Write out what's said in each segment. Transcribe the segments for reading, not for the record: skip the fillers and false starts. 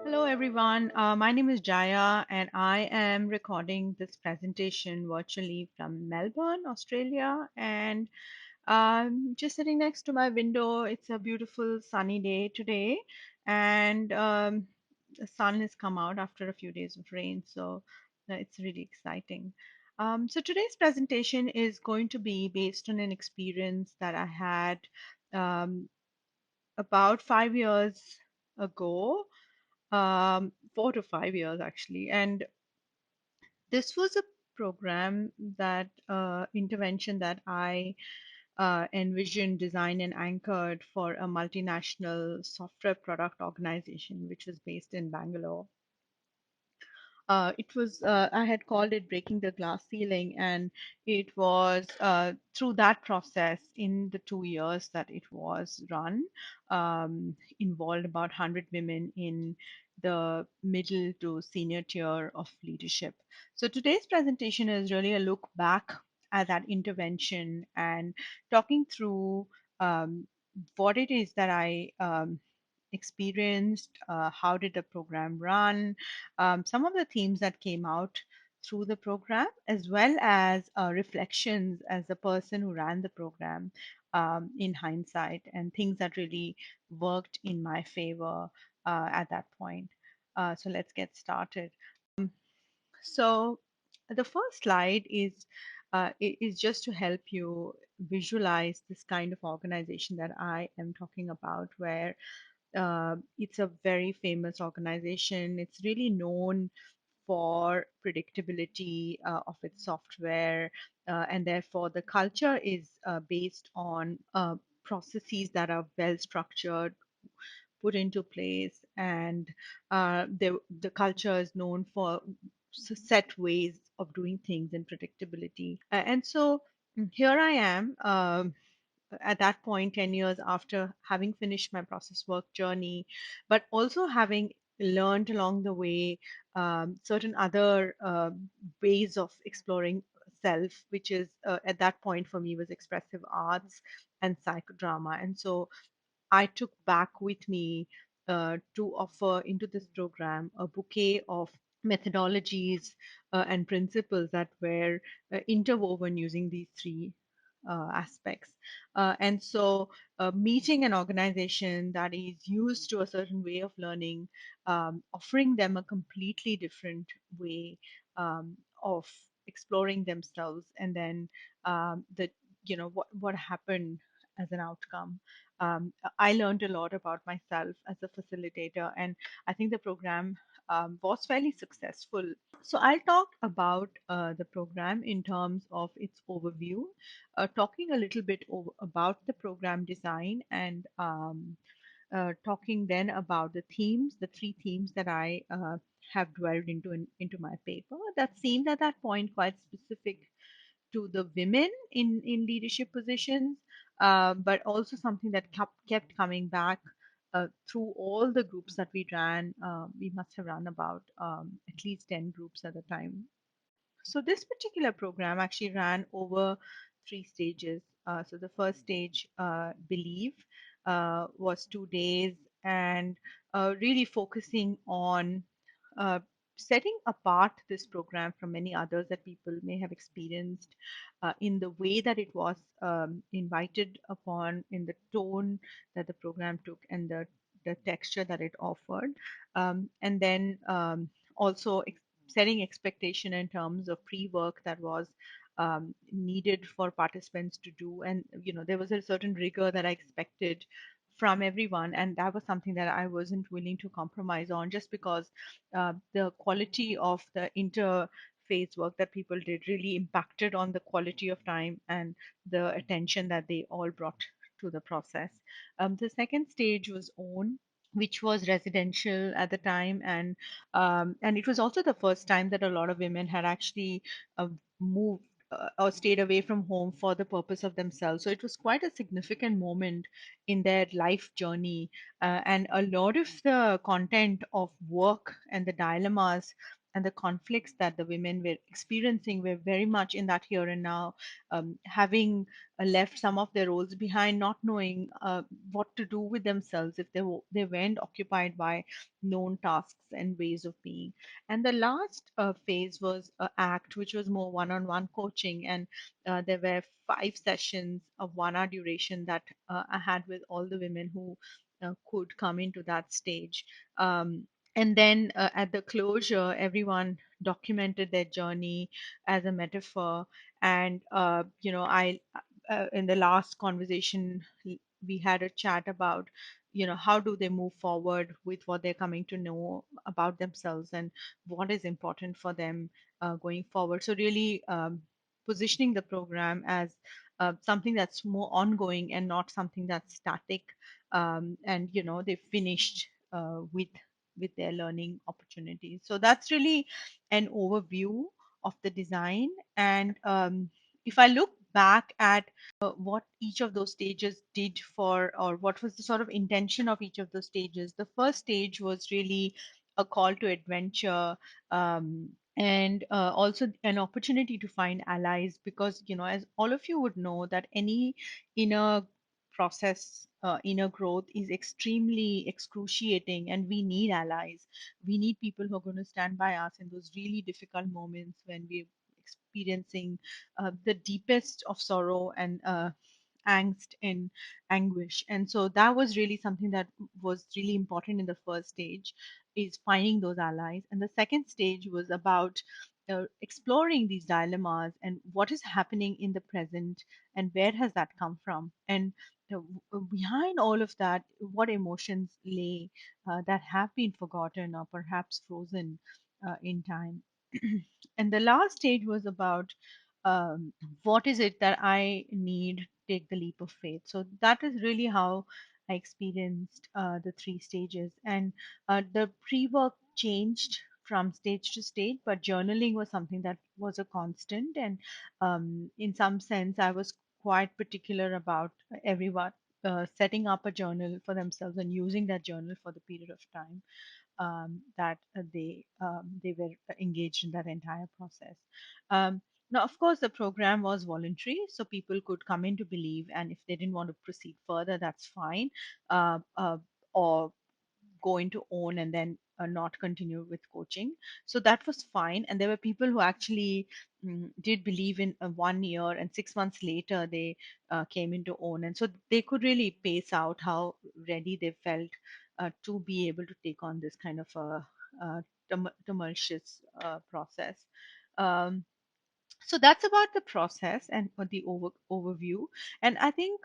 Hello, everyone. My name is Jaya, and I am recording this presentation virtually from Melbourne, Australia. And just sitting next to my window. It's a beautiful sunny day today, and the sun has come out after a few days of rain, so it's really exciting. So today's presentation is going to be based on an experience that I had um, about 5 years ago, 4 to 5 years actually. And this was a program that intervention that I envisioned, designed, and anchored for a multinational software product organization, which was based in Bangalore. I had called it Breaking the Glass Ceiling, and it was through that process in the 2 years that it was run, involved about 100 women in the middle to senior tier of leadership. So today's presentation is really a look back at that intervention and talking through what it is that I experienced, how did the program run, some of the themes that came out through the program, as well as reflections as the person who ran the program in hindsight, and things that really worked in my favor at that point. So let's get started. So the first slide is just to help you visualize this kind of organization that I am talking about, where it's a very famous organization. It's really known for predictability of its software, and therefore the culture is based on processes that are well structured, put into place, and the culture is known for set ways of doing things and predictability. And so here I am. At that point, 10 years after having finished my process work journey, but also having learned along the way certain other ways of exploring self, which is at that point for me was expressive arts and psychodrama. And so I took back with me to offer into this program a bouquet of methodologies and principles that were interwoven using these three aspects. And so, meeting an organization that is used to a certain way of learning, offering them a completely different way of exploring themselves, and then the what happened as an outcome. I learned a lot about myself as a facilitator, and I think the program was fairly successful. So I'll talk about the program in terms of its overview, talking a little bit about the program design, and talking then about the themes, the three themes that I have dwelled into my paper that seemed at that point quite specific to the women in leadership positions, but also something that kept coming back through all the groups that we ran. We must have run about at least 10 groups at the time. So this particular program actually ran over three stages. So the first stage, Believe, was 2 days, and really focusing on uh, setting apart this program from many others that people may have experienced in the way that it was invited upon, in the tone that the program took, and the texture that it offered. And then also setting expectation in terms of pre-work that was needed for participants to do. And there was a certain rigor that I expected from everyone, and that was something that I wasn't willing to compromise on, just because the quality of the interface work that people did really impacted on the quality of time and the attention that they all brought to the process. The second stage was Own, which was residential at the time, and it was also the first time that a lot of women had actually moved or stayed away from home for the purpose of themselves. So it was quite a significant moment in their life journey, and a lot of the content of work and the dilemmas and the conflicts that the women were experiencing were very much in that here and now, having left some of their roles behind, not knowing what to do with themselves if they weren't occupied by known tasks and ways of being. And the last phase was ACT, which was more one-on-one coaching, and there were 5 sessions of 1 hour duration that I had with all the women who could come into that stage. And then at the closure, everyone documented their journey as a metaphor. And I in the last conversation we had a chat about how do they move forward with what they're coming to know about themselves and what is important for them going forward. So really positioning the program as something that's more ongoing and not something that's static. And they finished with their learning opportunities. So that's really an overview of the design. And if I look back at what each of those stages did for, or what was the sort of intention of each of those stages, the first stage was really a call to adventure. And also an opportunity to find allies, because as all of you would know, that any inner process, inner growth is extremely excruciating, and we need allies. We need people who are going to stand by us in those really difficult moments when we're experiencing the deepest of sorrow and angst and anguish. And so that was really something that was really important in the first stage, is finding those allies. And the second stage was about exploring these dilemmas and what is happening in the present, and where has that come from, and behind all of that, what emotions lay that have been forgotten or perhaps frozen in time. And the last stage was about what is it that I need to take the leap of faith. So that is really how I experienced the 3 stages. And the pre work changed from stage to stage, but journaling was something that was a constant. And in some sense, I was quite particular about everyone setting up a journal for themselves and using that journal for the period of time that they were engaged in that entire process. Now, of course, the program was voluntary, so people could come in to believe, and if they didn't want to proceed further, that's fine. Or go into own and then not continue with coaching. So that was fine. And there were people who actually did believe in 1 year, and 6 months later they came into own. And so they could really pace out how ready they felt to be able to take on this kind of tumultuous process. Um, so that's about the process and the overview. And I think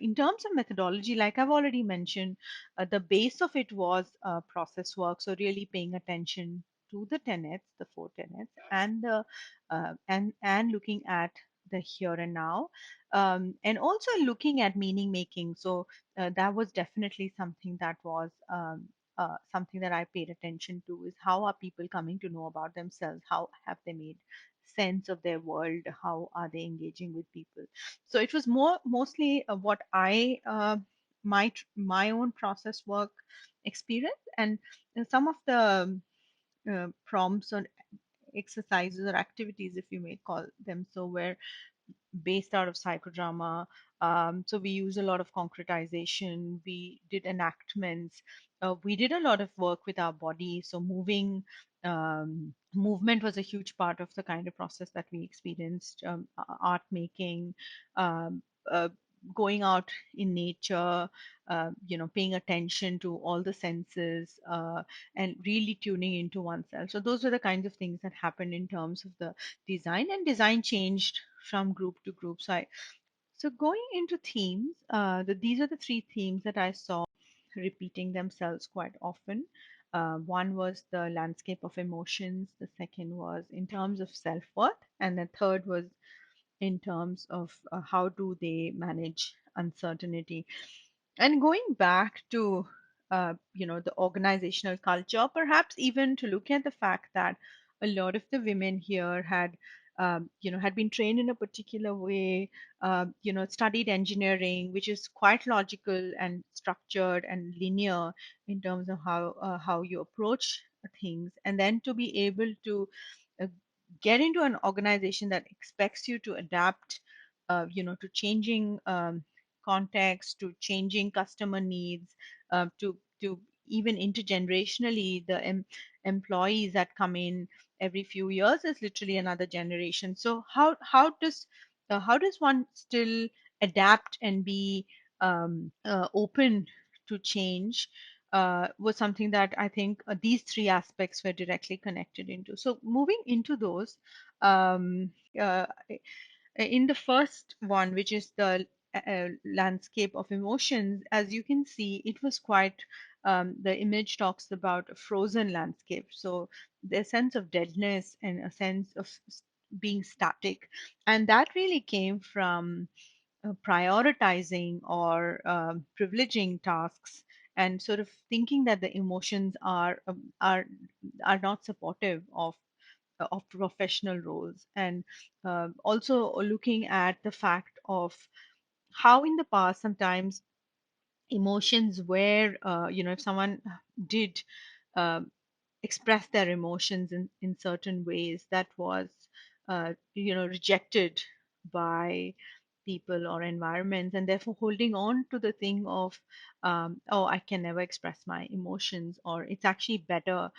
in terms of methodology, like I've already mentioned, the base of it was process work. So really paying attention to the tenets, the 4 tenets, and the and looking at the here and now, and also looking at meaning making. So that was definitely something that was something that I paid attention to, is how are people coming to know about themselves? How have they made sense of their world? How are they engaging with people? So it was mostly what I my own process work experience, and some of the prompts or exercises or activities, if you may call them so, where based out of psychodrama. So we use a lot of concretization. We did enactments. We did a lot of work with our body. So movement was a huge part of the kind of process that we experienced. Art making, um, uh, going out in nature, paying attention to all the senses, and really tuning into oneself. So those were the kinds of things that happened in terms of the design. And design changed from group to group. So going into themes, these are the 3 themes that I saw repeating themselves quite often. One was the landscape of emotions. The second was in terms of self worth, and the third was in terms of how do they manage uncertainty. And going back to the organizational culture, perhaps even to look at the fact that a lot of the women here had been trained in a particular way, studied engineering, which is quite logical and structured and linear in terms of how you approach things, and then to be able to uh, get into an organization that expects you to adapt, to changing context, to changing customer needs, to even intergenerationally, the employees that come in every few years is literally another generation. So how does one still adapt and be open to change, was something that I think these three aspects were directly connected into. So moving into those, um, uh, in the first one, which is the landscape of emotions, as you can see, it was quite. The image talks about a frozen landscape. So the sense of deadness and a sense of being static, and that really came from prioritizing or privileging tasks, and sort of thinking that the emotions are not supportive of professional roles, and also looking at the fact of how in the past sometimes emotions were, if someone did um express their emotions in certain ways, that was rejected by people or environments, and therefore holding on to the thing of, oh, I can never express my emotions, or it's actually better,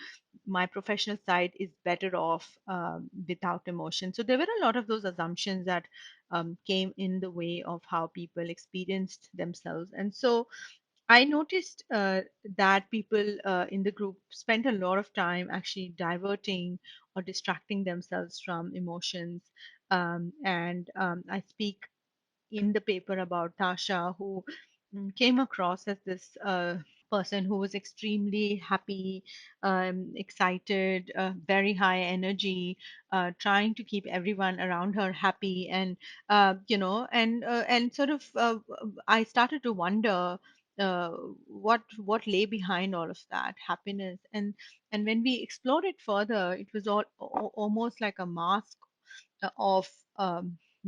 my professional side is better off without emotion. So there were a lot of those assumptions that came in the way of how people experienced themselves. And so I noticed that people in the group spent a lot of time actually diverting or distracting themselves from emotions. And I speak in the paper about Tasha, who came across as this person who was extremely happy, excited, very high energy, trying to keep everyone around her happy, and sort of I started to wonder what lay behind all of that happiness, and when we explored it further, it was almost like a mask of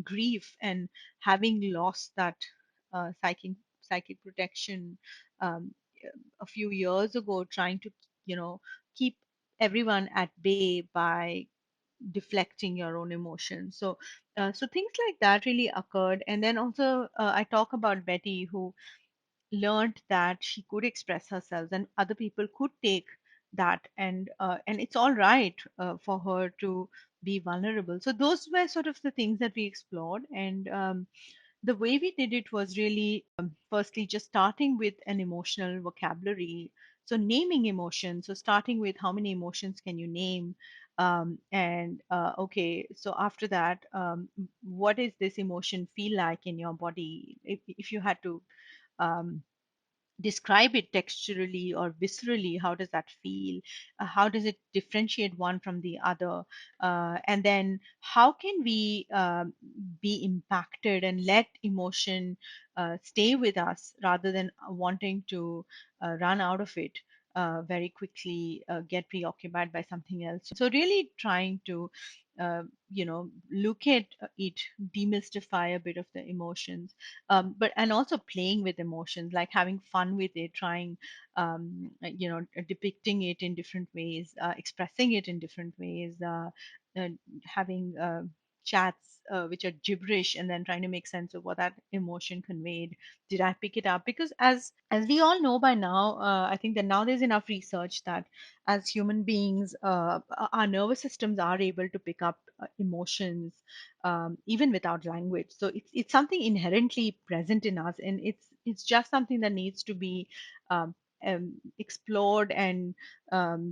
grief and having lost that psychic protection um, a few years ago, trying to keep everyone at bay by deflecting your own emotions. So things like that really occurred. And then also I talk about Betty, who learned that she could express herself and other people could take that, and it's all right for her to be vulnerable. So those were sort of the things that we explored. And the way we did it was really, firstly, just starting with an emotional vocabulary, so naming emotions, so starting with how many emotions can you name, and okay, so after that, what is this emotion feel like in your body, if you had to um, describe it texturally or viscerally, how does that feel, how does it differentiate one from the other, and then how can we be impacted and let emotion stay with us rather than wanting to run out of it very quickly, get preoccupied by something else. So really trying to look at it, demystify a bit of the emotions, but and also playing with emotions, like having fun with it, trying depicting it in different ways, expressing it in different ways, uh, having chats which are gibberish, and then trying to make sense of what that emotion conveyed. Did I pick it up? Because as we all know by now, I think that now there's enough research that as human beings, our nervous systems are able to pick up emotions even without language. So it's something inherently present in us, and it's just something that needs to be um, explored and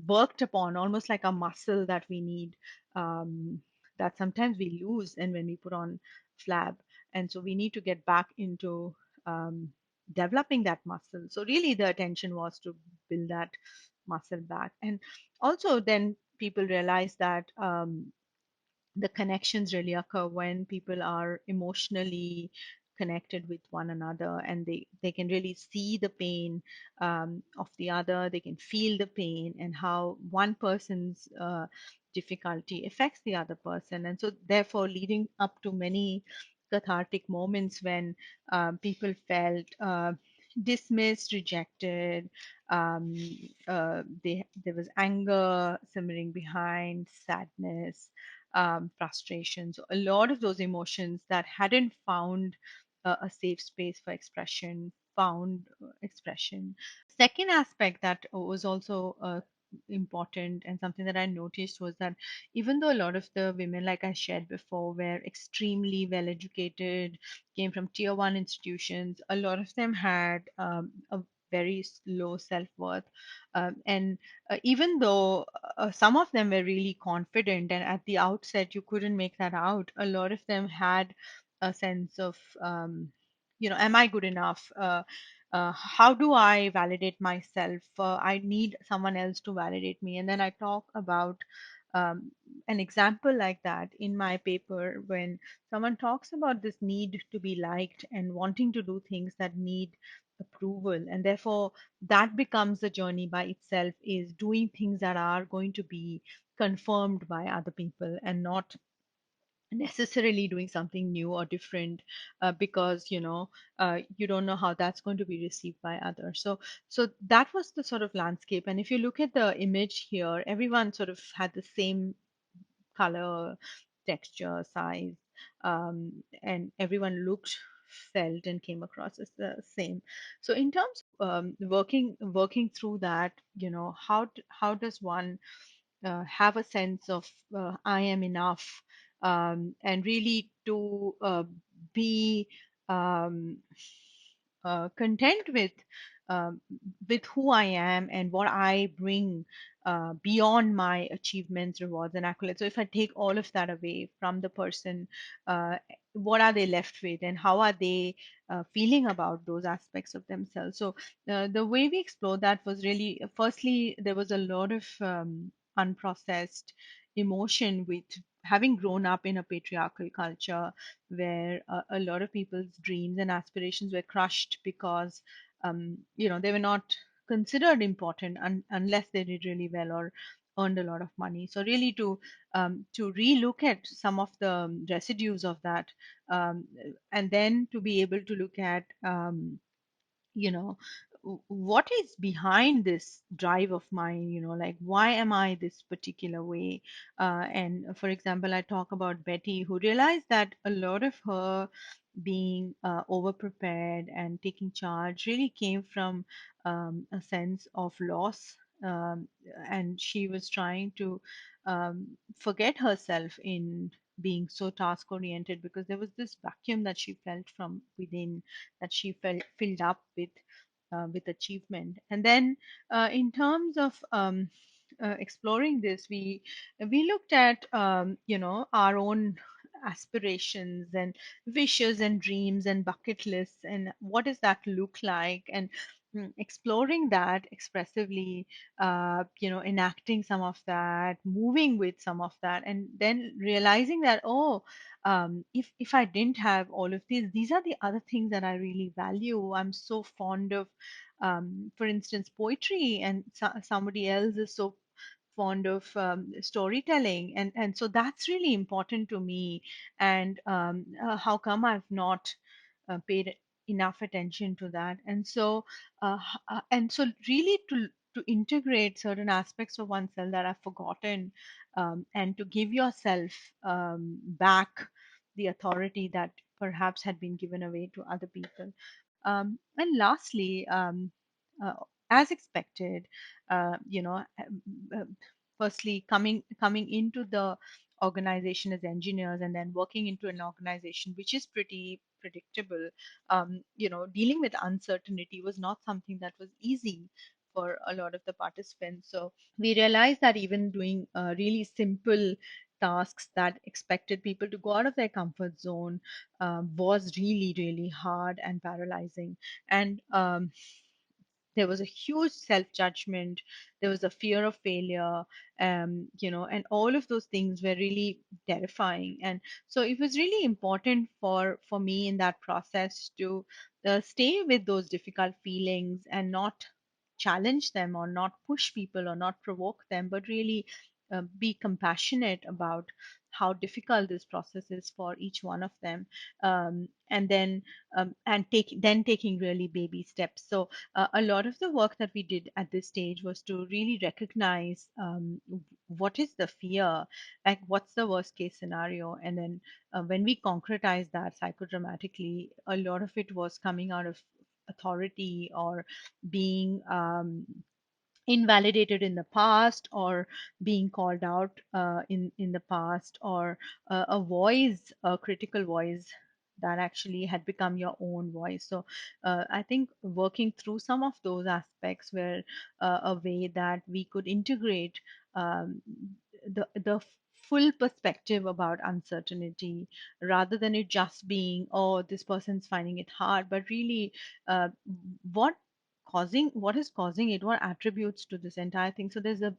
worked upon, almost like a muscle that we need, um, that sometimes we lose, and when we put on flab, and so we need to get back into um, developing that muscle. So really, the attention was to build that muscle back, and also then people realize that. The connections really occur when people are emotionally connected with one another, and they can really see the pain of the other, they can feel the pain and how one person's difficulty affects the other person, and so therefore leading up to many cathartic moments when people felt dismissed, rejected. Um, there was anger simmering behind, sadness, frustration. So a lot of those emotions that hadn't found a safe space for expression found expression. Second aspect that was also important and something that I noticed was that even though a lot of the women, like I shared before, were extremely well educated, came from tier one institutions, a lot of them had a very low self worth. And even though some of them were really confident, and at the outset you couldn't make that out, a lot of them had a sense of, am I good enough? How do I validate myself? I need someone else to validate me. And then I talk about um, an example like that in my paper when someone talks about this need to be liked and wanting to do things that need approval. And therefore, that becomes a journey by itself, is doing things that are going to be confirmed by other people and not necessarily doing something new or different because you don't know how that's going to be received by others. So that was the sort of landscape. And if you look at the image here, everyone sort of had the same color, texture, size, and everyone looked, felt, and came across as the same. So in terms of working through that, how does one have a sense of I am enough, and really to be um, content um, with who I am and what I bring beyond my achievements, rewards, and accolades. So if I take all of that away from the person, uh, what are they left with, and how are they feeling about those aspects of themselves? So the way we explored that was really, firstly, there was a lot of unprocessed emotion with having grown up in a patriarchal culture where a lot of people's dreams and aspirations were crushed because they were not considered important unless they did really well or earned a lot of money. So really to relook at some of the residues of that, um, and then to be able to look at you know what is behind this drive of mine, like why am I this particular way. And for example, I talk about Betty, who realized that a lot of her being over prepared and taking charge really came from a sense of loss, and she was trying to um, forget herself in being so task oriented because there was this vacuum that she felt from within, that she felt filled up with achievement. And then in terms of exploring this, we looked at our own aspirations and wishes and dreams and bucket lists, and what does that look like, and exploring that expressively, enacting some of that, moving with some of that, and then realizing that, oh, if I didn't have all of these are the other things that I really value. I'm so fond of, for instance, poetry, and somebody else is so fond of storytelling, and so that's really important to me. And how come I've not paid enough attention to that? And so really to integrate certain aspects of oneself that I've forgotten, and to give yourself back the authority that perhaps had been given away to other people. And lastly, uh, as expected, firstly coming into the organization as engineers and then working into an organization which is pretty predictable, dealing with uncertainty was not something that was easy for a lot of the participants. So we realized that even doing really simple tasks that expected people to go out of their comfort zone was really, really hard and paralyzing. And there was a huge self judgment, there was a fear of failure, and all of those things were really terrifying. And so it was really important for me in that process to stay with those difficult feelings and not challenge them or not push people or not provoke them, but really be compassionate about how difficult this process is for each one of them, and then taking really baby steps. So a lot of the work that we did at this stage was to really recognize what is the fear, like what's the worst case scenario, and then when we concretize that psychodramatically, a lot of it was coming out of authority or being invalidated in the past, or being called out in the past, or a voice, a critical voice that actually had become your own voice. So I think working through some of those aspects were a way that we could integrate um, the full perspective about uncertainty, rather than it just being, oh, this person's finding it hard, but really uh, what what is causing it, what attributes to this entire thing. So there's a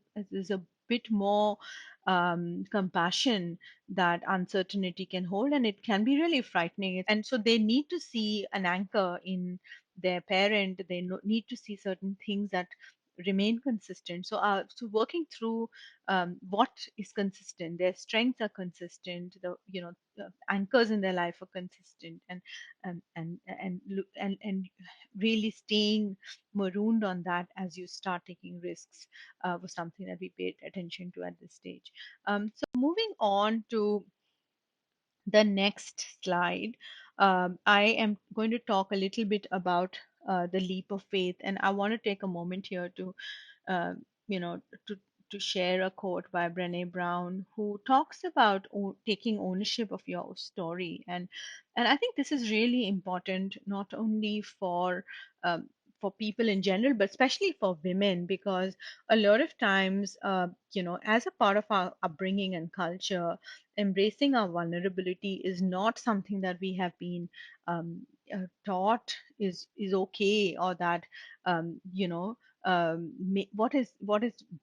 bit more compassion that uncertainty can hold, and it can be really frightening. And so they need to see an anchor in their parent. They need to see certain things that remain consistent. So working through what is consistent, their strengths are consistent, the anchors in their life are consistent, and really staying marooned on that as you start taking risks was something that we paid attention to at this stage. So moving on to the next slide, I am going to talk a little bit about the leap of faith, and I want to take a moment here to uh, you know, to share a quote by Brené Brown, who talks about taking ownership of your story. And I think this is really important, not only um, for people in general, but especially for women, because a lot of times, as a part of our upbringing and culture, embracing our vulnerability is not something that we have been taught is okay, or that what is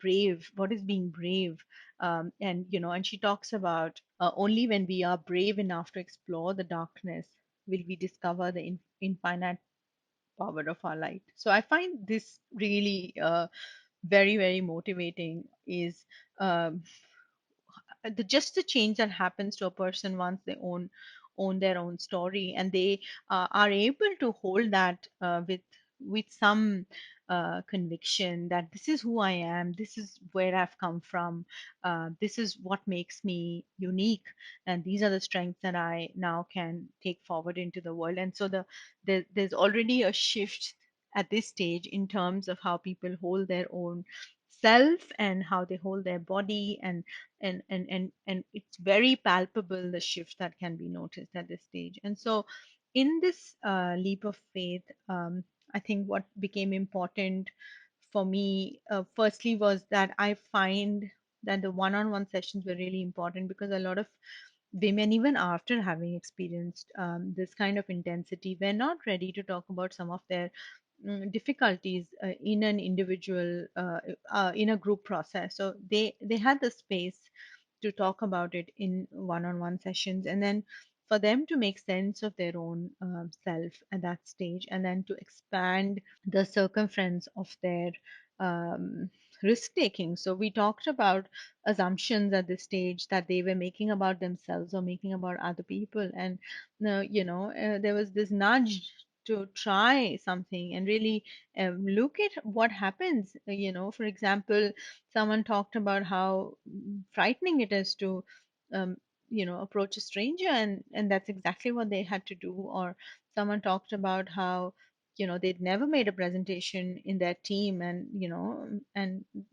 brave, what is being brave. And she talks about only when we are brave enough to explore the darkness will we discover the infinite power of our light. So I find this really very, very motivating, is um, just the change that happens to a person once they own their own story, and they are able to hold that with some conviction that this is who I am, this is where I've come from, this is what makes me unique, and these are the strengths that I now can take forward into the world. And so there's already a shift at this stage in terms of how people hold their own self and how they hold their body, and it's very palpable, the shift that can be noticed at this stage. And so in this leap of faith, I think what became important for me, firstly, was that I find that the one-on-one sessions were really important, because a lot of women, even after having experienced this kind of intensity, were not ready to talk about some of their difficulties in an individual in a group process. So they had the space to talk about it in one-on-one sessions, and then for them to make sense of their own self at that stage, and then to expand the circumference of their um, risk taking. So we talked about assumptions at this stage that they were making about themselves or making about other people, and there was this nudge to try something and really look at what happens. For example, someone talked about how frightening it is to um, approach a stranger, and that's exactly what they had to do. Or someone talked about how they'd never made a presentation in their team, and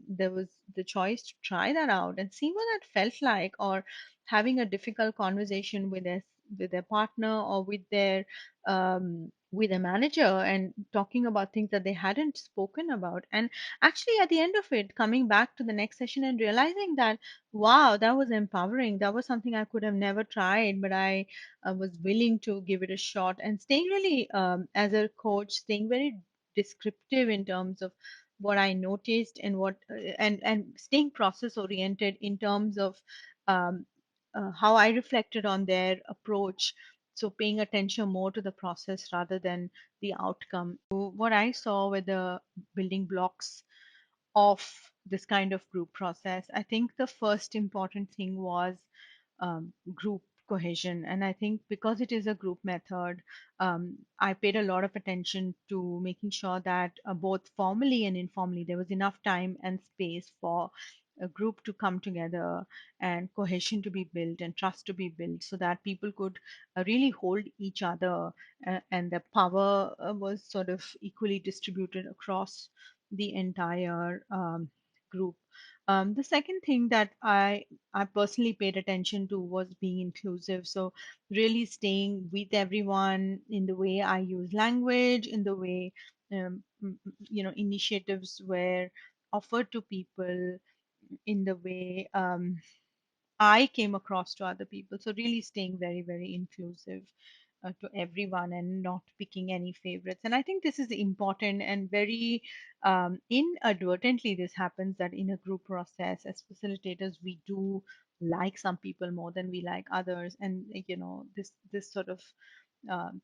there was the choice to try that out and see what that felt like, or having a difficult conversation with their partner, or with a manager, and talking about things that they hadn't spoken about, and actually at the end of it coming back to the next session and realizing that, wow, that was empowering, that was something I could have never tried, but I was willing to give it a shot, and staying really, as a coach, staying very descriptive in terms of what I noticed, and and staying process oriented in terms of um, how I reflected on their approach. So paying attention more to the process rather than the outcome. So what I saw were the building blocks of this kind of group process. I think the first important thing was group cohesion. And I think because it is a group method, I paid a lot of attention to making sure that both formally and informally there was enough time and space for a group to come together and cohesion to be built and trust to be built so that people could really hold each other, and the power was sort of equally distributed across the entire group. The second thing that I personally paid attention to was being inclusive. So really staying with everyone in the way I use language, in the way initiatives were offered to people, in the way I came across to other people. So really staying very, very inclusive to everyone and not picking any favorites. And I think this is important and very inadvertently this happens that in a group process as facilitators we do like some people more than we like others, and this sort of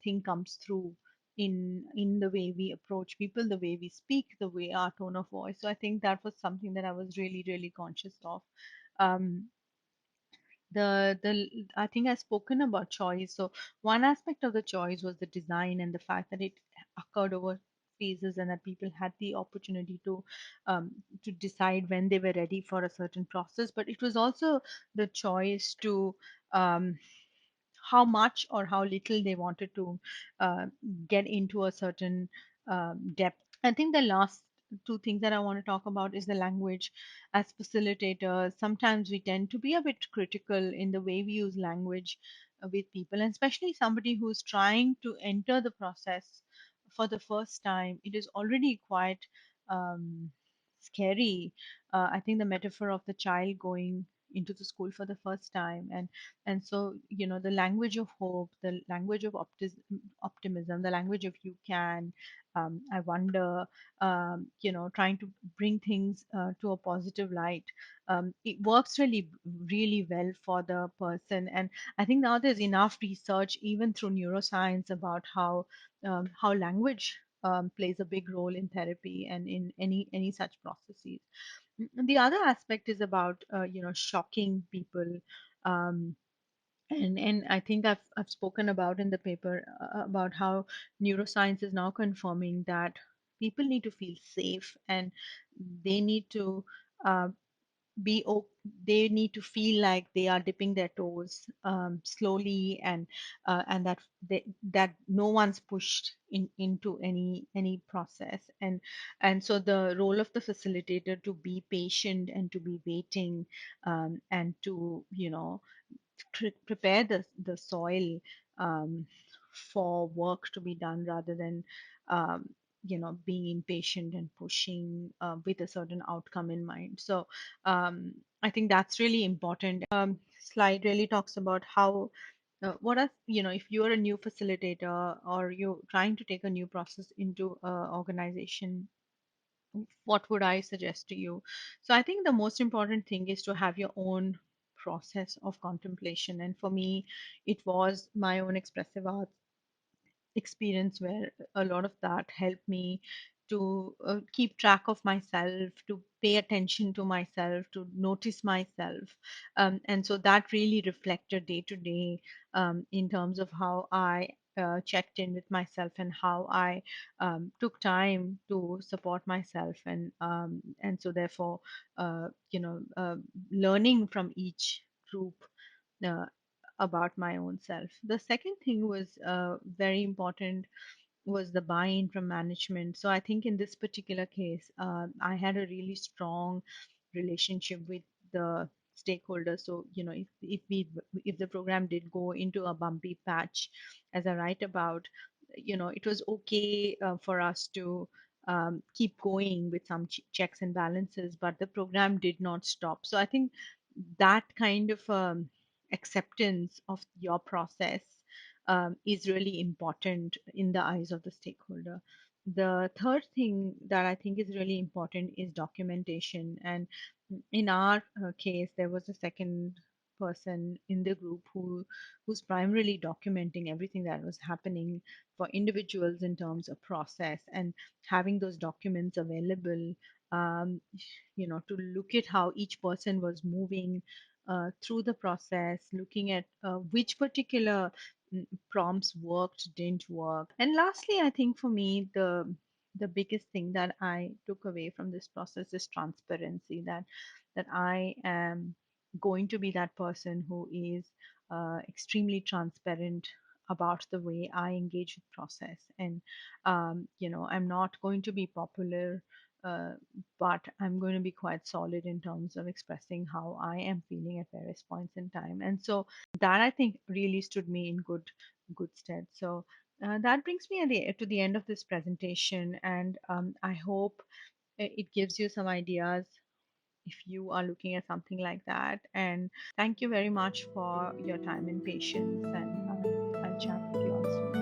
thing comes through in the way we approach people, the way we speak, the way our tone of voice. So I think that was something that I was really, really conscious of. Um, the I think I've spoken about choice. So one aspect of the choice was the design and the fact that it occurred over phases and that people had the opportunity um, to decide when they were ready for a certain process. But it was also the choice to how much or how little they wanted to uh, get into a certain depth. I think the last two things that I want to talk about is the language. As facilitators, sometimes we tend to be a bit critical in the way we use language with people, and especially somebody who's trying to enter the process for the first time. It is already quite um, scary. I think the metaphor of the child going into the school for the first time, and so the language of hope, the language of optimism, the language of you can, I wonder, trying to bring things to a positive light. It works really, really well for the person. And I think now there's enough research, even through neuroscience, about how language plays a big role in therapy and in any such processes. The other aspect is about shocking people. Um, and I think I've spoken about in the paper about how neuroscience is now confirming that people need to feel safe, and they need to uh, they need to feel like they are dipping their toes slowly, and that no one's pushed into any process. And so the role of the facilitator to be patient and to be waiting, and to prepare the soil um, for work to be done, rather than um, being impatient and pushing with a certain outcome in mind. So I think that's really important. Slide really talks about how what are if you're a new facilitator or you're trying to take a new process into an organization, what would I suggest to you? So I think the most important thing is to have your own process of contemplation. And for me, it was my own expressive art experience where a lot of that helped me to keep track of myself, to pay attention to myself, to notice myself. And so that really reflected day to day in terms of how I checked in with myself and how I took time to support myself. And so therefore, learning from each group uh, about my own self. The second thing was very important was the buy-in from management. So I think in this particular case, I had a really strong relationship with the stakeholders. So if the program did go into a bumpy patch, as I write about, it was okay for us to keep going with some checks and balances, but the program did not stop. So I think that kind of acceptance of your process is really important in the eyes of the stakeholder. The third thing that I think is really important is documentation. And in our case, there was a second person in the group who's primarily documenting everything that was happening for individuals in terms of process, and having those documents available, um, to look at how each person was moving through the process, looking at which particular prompts worked, didn't work. And lastly, I think for me, the biggest thing that I took away from this process is transparency. That I am going to be that person who is extremely transparent about the way I engage with process. And I'm not going to be popular, uh, but I'm going to be quite solid in terms of expressing how I am feeling at various points in time. And so that, I think, really stood me in good stead. So that brings me to the end of this presentation, and I hope it gives you some ideas if you are looking at something like that. And thank you very much for your time and patience, and I'll chat with you all soon.